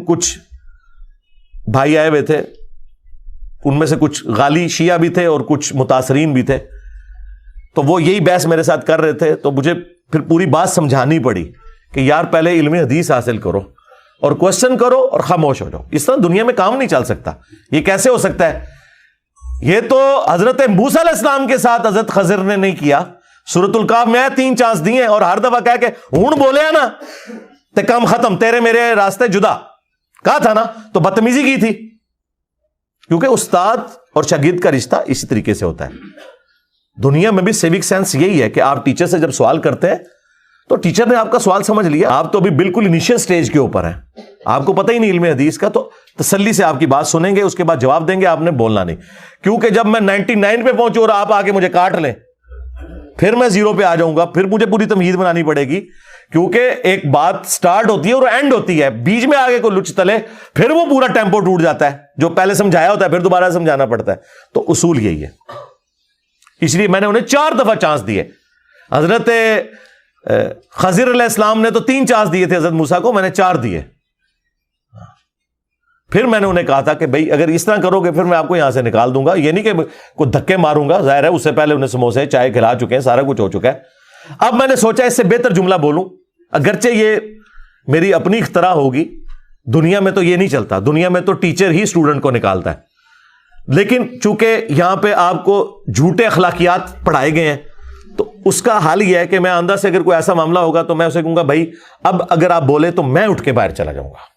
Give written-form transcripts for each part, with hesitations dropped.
کچھ بھائی آئے ہوئے تھے، ان میں سے کچھ غالی شیعہ بھی تھے اور کچھ متاثرین بھی تھے، تو وہ یہی بحث میرے ساتھ کر رہے تھے، تو مجھے پھر پوری بات سمجھانی پڑی کہ یار پہلے علم حدیث حاصل کرو اور کوشچن کرو اور خاموش ہو جاؤ. اس طرح دنیا میں کام نہیں چل سکتا. یہ کیسے ہو سکتا ہے؟ یہ تو حضرت موسیٰ علیہ السلام کے ساتھ حضرت خضر نے نہیں کیا. سورۃ الکہف میں 3 چانس دیے اور ہر دفعہ کہہ کے ہون بولے نا تے کام ختم، تیرے میرے راستے جدا کہا تھا نا، تو بدتمیزی کی تھی. کیونکہ استاد اور شاگرد کا رشتہ اسی طریقے سے ہوتا ہے. دنیا میں بھی سیوک سینس یہی ہے کہ آپ ٹیچر سے جب سوال کرتے ہیں تو ٹیچر نے آپ کا سوال سمجھ لیا، آپ تو ابھی بالکل انیشیل سٹیج کے اوپر ہیں، آپ کو پتہ ہی نہیں علم حدیث کا، تو تسلی سے آپ کی بات سنیں گے، اس کے بعد جواب دیں گے، آپ نے بولنا نہیں. کیونکہ جب میں 99 پہ پہنچوں اور آپ آگے مجھے کاٹ لیں پھر میں 0 پہ آ جاؤں گا، پھر مجھے پوری تمہید بنانی پڑے گی. کیونکہ ایک بات سٹارٹ ہوتی ہے اور اینڈ ہوتی ہے، بیچ میں آگے کوئی لچ تلے پھر وہ پورا ٹیمپو ٹوٹ جاتا ہے، جو پہلے سمجھایا ہوتا ہے پھر دوبارہ سمجھانا پڑتا ہے. تو اصول یہی ہے. اس لیے میں نے انہیں 4 دفعہ چانس دیے. حضرت خضر علیہ السلام نے تو 3 چانس دیے تھے حضرت موسیٰ کو، میں نے 4 دیے. پھر میں نے انہیں کہا تھا کہ بھائی اگر اس طرح کرو گے پھر میں آپ کو یہاں سے نکال دوں گا. یہ نہیں کہ کوئی دھکے ماروں گا، ظاہر ہے اس سے پہلے انہیں سموسے چائے کھلا چکے ہیں، سارا کچھ ہو چکا ہے. اب میں نے سوچا اس سے بہتر جملہ بولوں، اگرچہ یہ میری اپنی اختراع ہوگی، دنیا میں تو یہ نہیں چلتا، دنیا میں تو ٹیچر ہی اسٹوڈنٹ کو نکالتا ہے. لیکن چونکہ یہاں پہ آپ کو جھوٹے اخلاقیات پڑھائے گئے ہیں تو اس کا حل یہ ہے کہ میں آندہ سے اگر کوئی ایسا معاملہ ہوگا تو میں اسے کہوں گا بھائی اب اگر آپ بولے تو میں اٹھ کے باہر چلا جاؤں گا.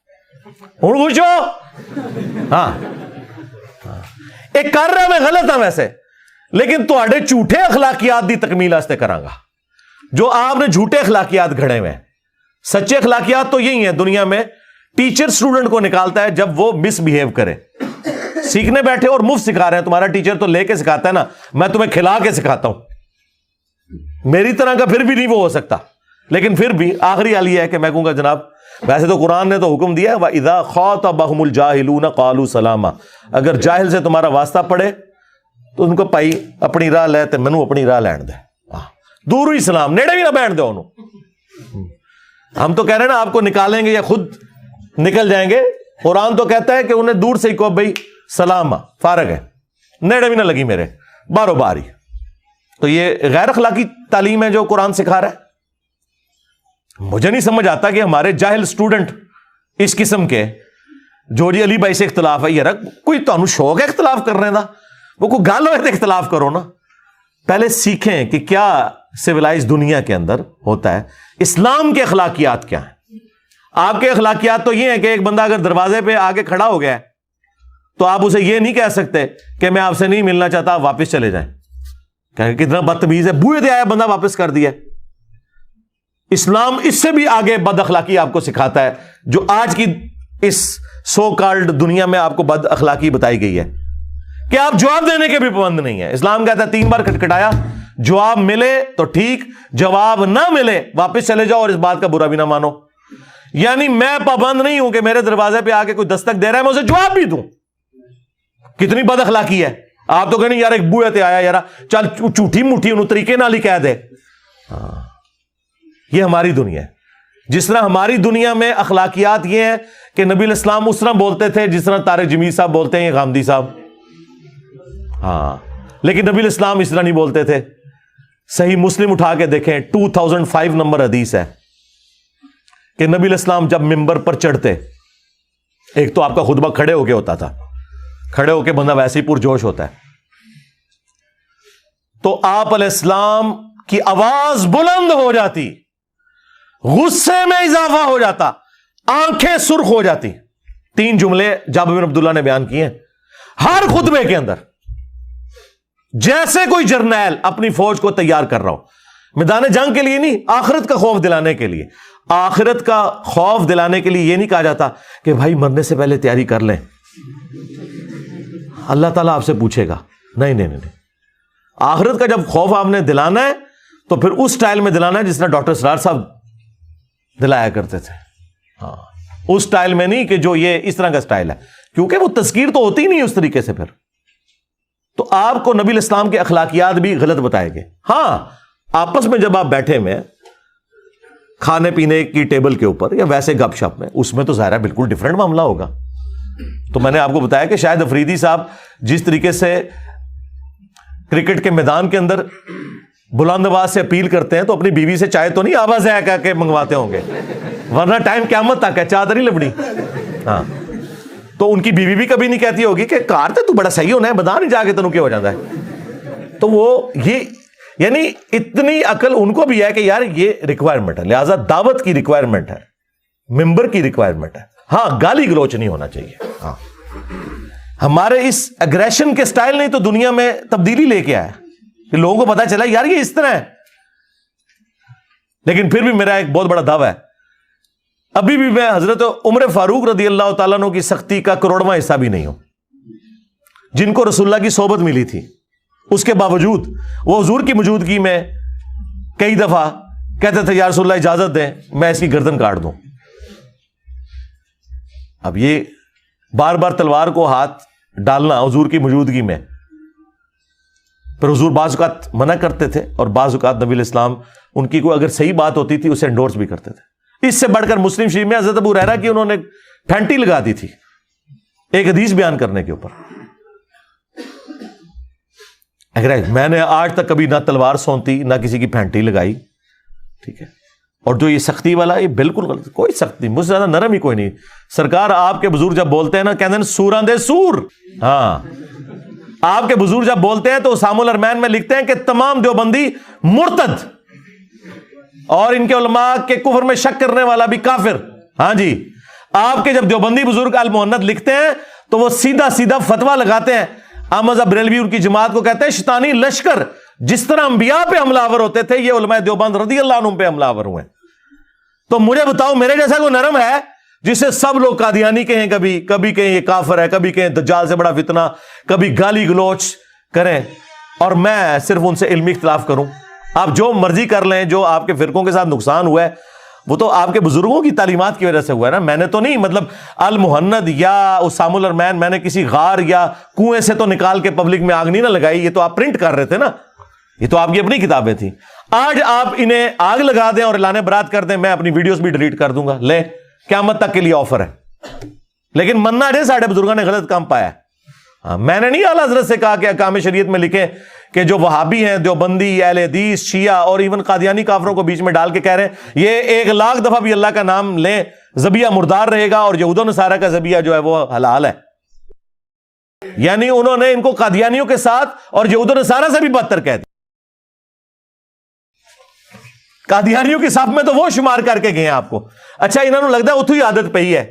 ہوں خوش ہو؟ ہاں ایک کر رہا میں غلط ہوں ویسے، لیکن تواڈے جھوٹے اخلاقیات دی تکمیل واسطے کراں گا. جو آپ نے جھوٹے اخلاقیات گھڑے ہوئے ہیں، سچے اخلاقیات تو یہی ہیں دنیا میں. ٹیچر اسٹوڈنٹ کو نکالتا ہے جب وہ مس بہیو کرے. سیکھنے بیٹھے اور مفت سکھا رہے ہیں، تمہارا ٹیچر تو لے کے سکھاتا ہے نا، میں تمہیں کھلا کے سکھاتا ہوں. میری طرح کا پھر بھی نہیں وہ ہو سکتا، لیکن پھر بھی آخری حال یہ ہے کہ میں کہوں گا جناب ویسے تو قرآن نے تو حکم دیا ہے وَإِذَا خَاطَبَهُمُ الْجَاهِلُونَ قَالُوا سَلَامًا، اگر جاہل سے تمہارا واسطہ پڑے تو ان کو پائی اپنی راہ لے تے مینوں اپنی راہ لین دے، دور ہی سلام، نیڑے بھی نہ بیٹھ دے انہوں. ہم تو کہہ رہے ہیں نا آپ کو نکالیں گے یا خود نکل جائیں گے. قرآن تو کہتا ہے کہ انہیں دور سے ہی کہو بھائی سلام، فارغ ہے، نیڑے بھی نہ لگی میرے، بارو باری. تو یہ غیر اخلاقی تعلیم ہے جو قرآن سکھا رہا ہے. مجھے نہیں سمجھ آتا کہ ہمارے جاہل اسٹوڈنٹ اس قسم کے جو جی علی بھائی سے اختلاف ہے، یار کوئی تو شوق ہے اختلاف کرنے کا، وہ کوئی گل ہوئے تو اختلاف کرو نا. پہلے سیکھیں کہ کیا سویلائز دنیا کے اندر ہوتا ہے، اسلام کے اخلاقیات کیا ہیں. آپ کے اخلاقیات تو یہ ہیں کہ ایک بندہ اگر دروازے پہ آگے کھڑا ہو گیا ہے تو آپ اسے یہ نہیں کہہ سکتے کہ میں آپ سے نہیں ملنا چاہتا، آپ واپس چلے جائیں. کہ کتنا بدتمیز ہے، بوئے دے آیا بندہ واپس کر دیا. اسلام اس سے بھی آگے بد اخلاقی آپ کو سکھاتا ہے، جو آج کی اس سو کالڈ دنیا میں آپ کو بد اخلاقی بتائی گئی ہے کہ آپ جواب دینے کے بھی پابند نہیں ہیں. اسلام کہتا ہے 3 بار کھٹکھٹایا، جواب ملے تو ٹھیک، جواب نہ ملے واپس چلے جاؤ اور اس بات کا برا بھی نہ مانو. یعنی میں پابند نہیں ہوں کہ میرے دروازے پہ آ کے کوئی دستک دے رہا ہے میں اسے جواب بھی دوں. کتنی بد اخلاقی ہے. آپ تو کہنے یار ایک بوئے تے آیا یار چل جھوٹی موٹھی انہوں طریقے نال ہی کہہ دے. یہ ہماری دنیا ہے. جس طرح ہماری دنیا میں اخلاقیات یہ ہیں کہ نبی علیہ السلام اس طرح بولتے تھے جس طرح طارق جمیل صاحب بولتے ہیں، غامدی صاحب، ہاں، لیکن نبی علیہ السلام اس طرح نہیں بولتے تھے. صحیح مسلم اٹھا کے دیکھیں 2005 نمبر حدیث ہے کہ نبی علیہ السلام جب ممبر پر چڑھتے، ایک تو آپ کا خطبہ کھڑے ہو کے ہوتا تھا، کھڑے ہو کے بندہ ویسے ہی پرجوش ہوتا ہے، تو آپ علیہ السلام کی آواز بلند ہو جاتی، غصے میں اضافہ ہو جاتا، آنکھیں سرخ ہو جاتی. 3 جملے جابر بن عبداللہ نے بیان کیے ہیں ہر خطبے کے اندر، جیسے کوئی جرنیل اپنی فوج کو تیار کر رہا ہو، میدان جنگ کے لیے نہیں، آخرت کا خوف دلانے کے لیے. آخرت کا خوف دلانے کے لیے یہ نہیں کہا جاتا کہ بھائی مرنے سے پہلے تیاری کر لیں، اللہ تعالیٰ آپ سے پوچھے گا. نہیں نہیں نہیں، آخرت کا جب خوف آپ نے دلانا ہے تو پھر اس سٹائل میں دلانا ہے جس طرح ڈاکٹر سرار صاحب دلایا کرتے تھے. ہاں، اس سٹائل میں نہیں کہ جو یہ اس طرح کا سٹائل ہے، کیونکہ وہ تذکیر تو ہوتی ہی نہیں اس طریقے سے. پھر تو آپ کو نبی الاسلام کے اخلاقیات بھی غلط بتائے گئے. ہاں، آپس میں جب آپ بیٹھے میں کھانے پینے کی ٹیبل کے اوپر یا ویسے گپ شپ میں، اس میں تو ظاہر ہے بالکل ڈفرینٹ معاملہ ہوگا. تو میں نے آپ کو بتایا کہ شاید افریدی صاحب جس طریقے سے کرکٹ کے میدان کے اندر بلند آواز سے اپیل کرتے ہیں تو اپنی بیوی سے چائے تو نہیں آواز ہے کہہ کے منگواتے ہوں گے، ورنہ ٹائم قیامت تک ہے، چادر نہیں لبڑی. ہاں تو ان کی بیوی بھی کبھی نہیں کہتی ہوگی کہ کار تو بڑا صحیح ہونا ہے، بتا نہیں جا کے تنوں کیا ہو جاتا ہے. تو وہ یہ یعنی اتنی عقل ان کو بھی ہے کہ یار یہ ریکوائرمنٹ ہے، لہذا دعوت کی ریکوائرمنٹ ہے، ممبر کی ریکوائرمنٹ ہے. ہاں گالی گلوچ نہیں ہونا چاہیے. ہاں ہمارے اس اگریشن کے سٹائل نے تو دنیا میں تبدیلی لے کے آیا کہ لوگوں کو پتا چلا یار یہ اس طرح ہے. لیکن پھر بھی میرا ایک بہت بڑا دعویٰ ہے، ابھی بھی میں حضرت عمر فاروق رضی اللہ تعالیٰ عنہ کی سختی کا کروڑواں حصہ بھی نہیں ہوں، جن کو رسول اللہ کی صحبت ملی تھی. اس کے باوجود وہ حضور کی موجودگی میں کئی دفعہ کہتے تھے یا رسول اللہ اجازت دیں میں اس کی گردن کاٹ دوں. اب یہ بار بار تلوار کو ہاتھ ڈالنا حضور کی موجودگی میں، پر حضور بعض اوقات منع کرتے تھے اور بعض اوقات نبی علیہ السلام ان کی کوئی اگر صحیح بات ہوتی تھی اسے انڈورس بھی کرتے تھے. اس سے بڑھ کر مسلم شریف میں حضرت ابو ہریرہ کی انہوں نے پھینٹی لگا دی تھی ایک حدیث بیان کرنے کے اوپر. میں نے آج تک کبھی نہ تلوار سونتی نہ کسی کی پھینٹی لگائی، ٹھیک ہے. اور جو یہ سختی والا یہ بالکل غلط، کوئی سختی مجھ سے زیادہ نرم ہی کوئی نہیں. سرکار آپ کے بزرگ جب بولتے ہیں نا کہتے ہیں سوراں دے سور. ہاں آپ کے بزرگ جب بولتے ہیں تو اسام الارمین میں لکھتے ہیں کہ تمام دیوبندی مرتد اور ان کے علماء کے کفر میں شک کرنے والا بھی کافر. ہاں جی آپ کے جب دیوبندی بزرگ المہند لکھتے ہیں تو وہ سیدھا سیدھا فتویٰ لگاتے ہیں. احمد بریلوی ان کی جماعت کو کہتے ہیں شیطانی لشکر، جس طرح انبیاء پہ حملہ آور ہوتے تھے یہ علماء دیوبند رضی اللہ عنہم پہ حملہ آور ہوئے. تو مجھے بتاؤ میرے جیسا کوئی نرم ہے جسے سب لوگ قادیانی کہیں، کبھی کہیں یہ کافر ہے، کبھی کہیں دجال سے بڑا فتنہ، کبھی گالی گلوچ کریں، اور میں صرف ان سے علمی اختلاف کروں؟ آپ جو مرضی کر لیں، جو آپ کے فرقوں کے ساتھ نقصان ہوا ہے وہ تو آپ کے بزرگوں کی تعلیمات کی وجہ سے ہوا ہے نا. میں نے تو نہیں مطلب المہند یا اسام الارمین میں نے کسی غار یا کنویں سے تو نکال کے پبلک میں آگ نہیں نہ لگائی، یہ تو آپ پرنٹ کر رہے تھے نا، یہ تو آپ کی اپنی کتابیں تھیں. آج آپ انہیں آگ لگا دیں اور اعلان برات کر دیں، میں اپنی ویڈیوز بھی ڈیلیٹ کر دوں گا، لے قیامت تک کے لیے آفر ہے. لیکن مننا نہیں ساڑھے بزرگوں نے غلط کام پایا. میں نے نہیں اعلیٰ حضرت سے کہا کہ احکام شریعت میں لکھیں کہ جو وہابی ہیں، دیوبندی، اہل حدیث، شیعہ اور ایون قادیانی کافروں کو بیچ میں ڈال کے کہہ رہے ہیں یہ 1,00,000 دفعہ بھی اللہ کا نام لیں ذبیحہ مردار رہے گا اور یہود و نصارہ کا ذبیحہ جو ہے وہ حلال ہے. یعنی انہوں نے ان کو قادیانیوں کے ساتھ اور یہود و نصارہ سے بھی بدتر کہہ دیا. قادیانیوں کے صف میں تو وہ شمار کر کے گئے ہیں آپ کو. اچھا انہوں نے لگتا ہے اتو ہی عادت پئی ہے،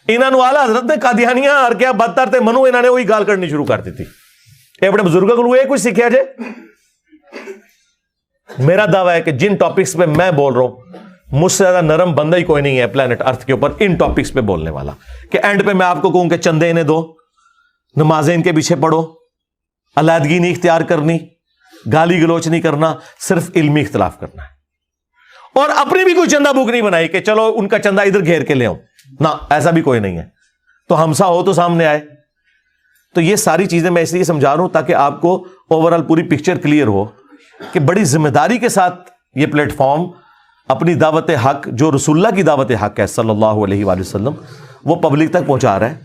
انہوں نے اعلیٰ حضرت نے قادیانیاں اور کیا بدتر تھے منو انہوں نے وہی گال کرنی شروع کر دی تھی. اے اپنے بزرگوں کو یہ کچھ سیکھا جائے. میرا دعویٰ ہے کہ جن ٹاپکس پہ میں بول رہا ہوں مجھ سے زیادہ نرم بندہ ہی کوئی نہیں ہے پلانٹ ارتھ کے اوپر ان ٹاپکس پہ بولنے والا، کہ اینڈ پہ میں آپ کو کہوں کہ چندے انہیں دو، نمازیں ان کے پیچھے پڑھو، علیحدگی نہیں اختیار کرنی، گالی گلوچ نہیں کرنا، صرف علمی اختلاف کرنا ہے. اور اپنی بھی کوئی چندہ بک نہیں بنائی کہ چلو ان کا چندہ ادھر گھیر کے لے آؤں، نہ ایسا بھی کوئی نہیں ہے. تو ہمسا ہو تو سامنے آئے. تو یہ ساری چیزیں میں اس لیے سمجھا رہا ہوں تاکہ آپ کو اوورآل پوری پکچر کلیئر ہو کہ بڑی ذمہ داری کے ساتھ یہ پلیٹ فارم اپنی دعوت حق جو رسول اللہ کی دعوت حق ہے صلی اللہ علیہ وآلہ وسلم وہ پبلک تک پہنچا رہا ہے.